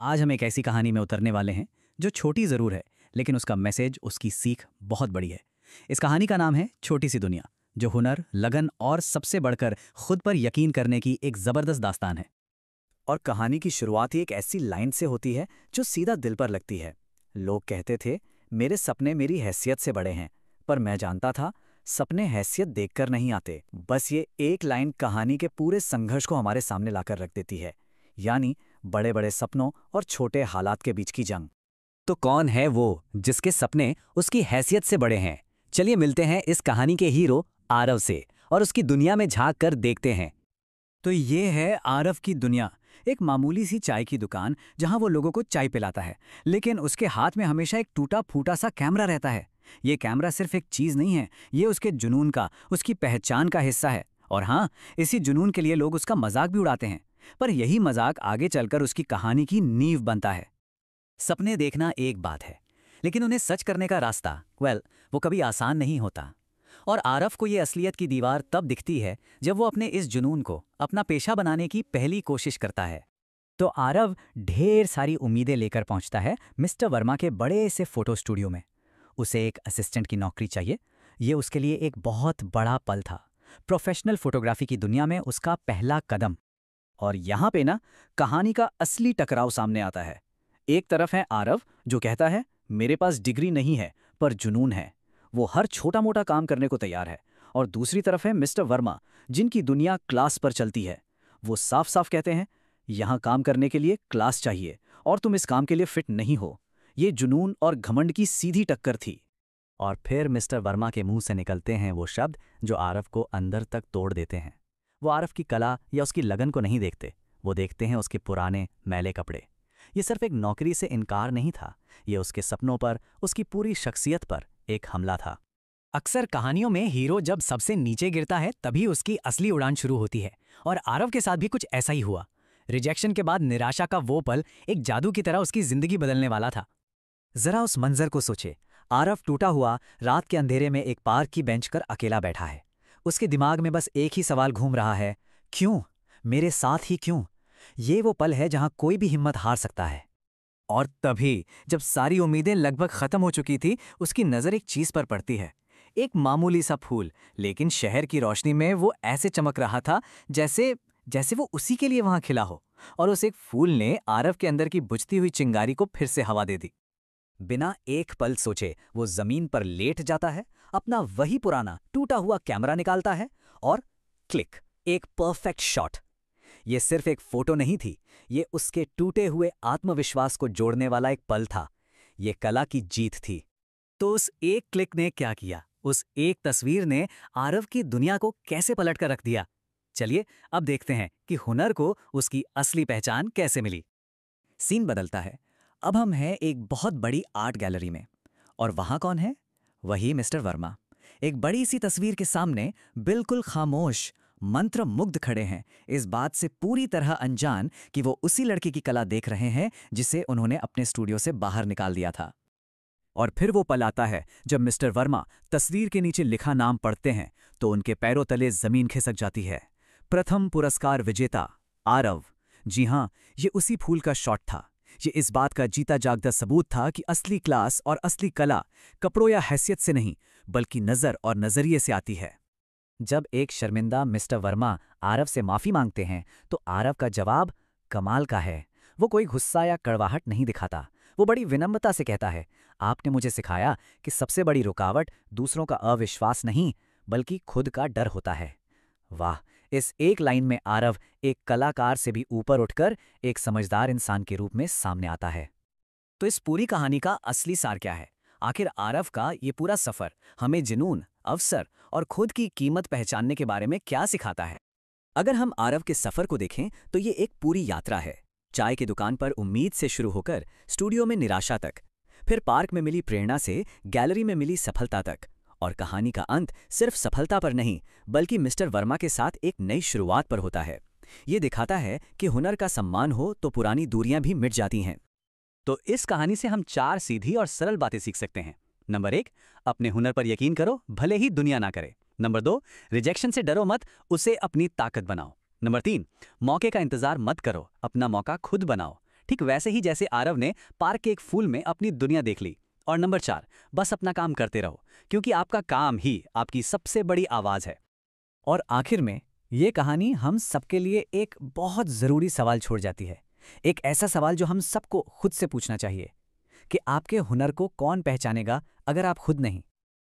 आज हम एक ऐसी कहानी में उतरने वाले हैं जो छोटी ज़रूर है, लेकिन उसका मैसेज, उसकी सीख बहुत बड़ी है। इस कहानी का नाम है छोटी सी दुनिया, जो हुनर, लगन और सबसे बढ़कर खुद पर यकीन करने की एक ज़बरदस्त दास्तान है। और कहानी की शुरुआत ही एक ऐसी लाइन से होती है जो सीधा दिल पर लगती है। लोग कहते थे, मेरे सपने मेरी हैसियत से बड़े हैं, पर मैं जानता था सपने हैसियत देखकर नहीं आते। बस ये एक लाइन कहानी के पूरे संघर्ष को हमारे सामने लाकर रख देती है, यानी बड़े बड़े सपनों और छोटे हालात के बीच की जंग। तो कौन है वो जिसके सपने उसकी हैसियत से बड़े हैं? चलिए मिलते हैं इस कहानी के हीरो आरव से और उसकी दुनिया में झांक कर देखते हैं। तो ये है आरव की दुनिया, एक मामूली सी चाय की दुकान जहां वो लोगों को चाय पिलाता है, लेकिन उसके हाथ में हमेशा एक टूटा फूटा सा कैमरा रहता है। ये कैमरा सिर्फ एक चीज नहीं है, ये उसके जुनून का, उसकी पहचान का हिस्सा है। और हाँ, इसी जुनून के लिए लोग उसका मजाक भी उड़ाते हैं। पर यही मजाक आगे चलकर उसकी कहानी की नींव बनता है। सपने देखना एक बात है, लेकिन उन्हें सच करने का रास्ता, वो कभी आसान नहीं होता। और आरव को ये असलियत की दीवार तब दिखती है जब वो अपने इस जुनून को अपना पेशा बनाने की पहली कोशिश करता है। तो आरव ढेर सारी उम्मीदें लेकर पहुंचता है मिस्टर वर्मा के बड़े से फोटो स्टूडियो में। उसे एक असिस्टेंट की नौकरी चाहिए। ये उसके लिए एक बहुत बड़ा पल था, प्रोफेशनल फोटोग्राफी की दुनिया में उसका पहला कदम। और यहाँ पे ना, कहानी का असली टकराव सामने आता है। एक तरफ है आरव जो कहता है, मेरे पास डिग्री नहीं है पर जुनून है, वो हर छोटा मोटा काम करने को तैयार है। और दूसरी तरफ है मिस्टर वर्मा, जिनकी दुनिया क्लास पर चलती है। वो साफ साफ कहते हैं, यहाँ काम करने के लिए क्लास चाहिए और तुम इस काम के लिए फिट नहीं हो। ये जुनून और घमंड की सीधी टक्कर थी। और फिर मिस्टर वर्मा के मुंह से निकलते हैं वो शब्द जो आरव को अंदर तक तोड़ देते हैं। वो आरव की कला या उसकी लगन को नहीं देखते, वो देखते हैं उसके पुराने मैले कपड़े। ये सिर्फ एक नौकरी से इनकार नहीं था, ये उसके सपनों पर, उसकी पूरी शख्सियत पर एक हमला था। अक्सर कहानियों में हीरो जब सबसे नीचे गिरता है तभी उसकी असली उड़ान शुरू होती है, और आरव के साथ भी कुछ ऐसा ही हुआ। रिजेक्शन के बाद निराशा का वो पल एक जादू की तरह उसकी जिंदगी बदलने वाला था। जरा उस मंजर को सोचे। आरव टूटा हुआ रात के अंधेरे में एक पार्क की बेंच कर अकेला बैठा है। उसके दिमाग में बस एक ही सवाल घूम रहा है, क्यों? मेरे साथ ही क्यों? ये वो पल है जहां कोई भी हिम्मत हार सकता है। और तभी जब सारी उम्मीदें लगभग खत्म हो चुकी थी, उसकी नजर एक चीज पर पड़ती है। एक मामूली सा फूल, लेकिन शहर की रोशनी में वो ऐसे चमक रहा था जैसे जैसे वो उसी के लिए वहां खिला हो। और उस एक फूल ने आरव के अंदर की बुझती हुई चिंगारी को फिर से हवा दे दी। बिना एक पल सोचे वो जमीन पर लेट जाता है, अपना वही पुराना टूटा हुआ कैमरा निकालता है और क्लिक, एक परफेक्ट शॉट। ये सिर्फ एक फोटो नहीं थी, ये उसके टूटे हुए आत्मविश्वास को जोड़ने वाला एक पल था। ये कला की जीत थी। तो उस एक क्लिक ने क्या किया? उस एक तस्वीर ने आरव की दुनिया को कैसे पलट कर रख दिया? चलिए अब देखते हैं कि हुनर को उसकी असली पहचान कैसे मिली। सीन बदलता है। अब हम हैं एक बहुत बड़ी आर्ट गैलरी में, और वहां कौन है? वही मिस्टर वर्मा, एक बड़ी सी तस्वीर के सामने बिल्कुल खामोश, मंत्र मुग्ध खड़े हैं, इस बात से पूरी तरह अनजान कि वो उसी लड़के की कला देख रहे हैं जिसे उन्होंने अपने स्टूडियो से बाहर निकाल दिया था। और फिर वो पल आता है जब मिस्टर वर्मा तस्वीर के नीचे लिखा नाम पढ़ते हैं तो उनके पैरों तले जमीन खिसक जाती है। प्रथम पुरस्कार विजेता आरव। जी हां, ये उसी फूल का शॉट था। ये इस बात का जीता जागता सबूत था कि असली क्लास और असली कला कपड़ों या हैसियत से नहीं, बल्कि नजर और नजरिए से आती है। जब एक शर्मिंदा मिस्टर वर्मा आरव से माफी मांगते हैं तो आरव का जवाब कमाल का है। वो कोई गुस्सा या कड़वाहट नहीं दिखाता, वो बड़ी विनम्रता से कहता है, आपने मुझे सिखाया कि सबसे बड़ी रुकावट दूसरों का अविश्वास नहीं, बल्कि खुद का डर होता है। वाह! इस एक लाइन में आरव एक कलाकार से भी ऊपर उठकर एक समझदार इंसान के रूप में सामने आता है। तो इस पूरी कहानी का असली सार क्या है? आखिर आरव का ये पूरा सफर हमें जुनून, अवसर और खुद की कीमत पहचानने के बारे में क्या सिखाता है? अगर हम आरव के सफर को देखें तो ये एक पूरी यात्रा है। चाय की दुकान पर उम्मीद से शुरू होकर स्टूडियो में निराशा तक, फिर पार्क में मिली प्रेरणा से गैलरी में मिली सफलता तक। और कहानी का अंत सिर्फ सफलता पर नहीं, बल्कि मिस्टर वर्मा के साथ एक नई शुरुआत पर होता है। ये दिखाता है कि हुनर का सम्मान हो तो पुरानी दूरियां भी मिट जाती हैं। तो इस कहानी से हम 4 सीधी और सरल बातें सीख सकते हैं। नंबर 1, अपने हुनर पर यकीन करो, भले ही दुनिया ना करे। नंबर 2, रिजेक्शन से डरो मत, उसे अपनी ताकत बनाओ। नंबर 3, मौके का इंतजार मत करो, अपना मौका खुद बनाओ। ठीक वैसे ही जैसे आरव ने पार्क के एक फूल में अपनी दुनिया देख ली। और नंबर 4, बस अपना काम करते रहो, क्योंकि आपका काम ही आपकी सबसे बड़ी आवाज है। और आखिर में ये कहानी हम सबके लिए एक बहुत ज़रूरी सवाल छोड़ जाती है। एक ऐसा सवाल जो हम सबको खुद से पूछना चाहिए कि आपके हुनर को कौन पहचानेगा अगर आप खुद नहीं।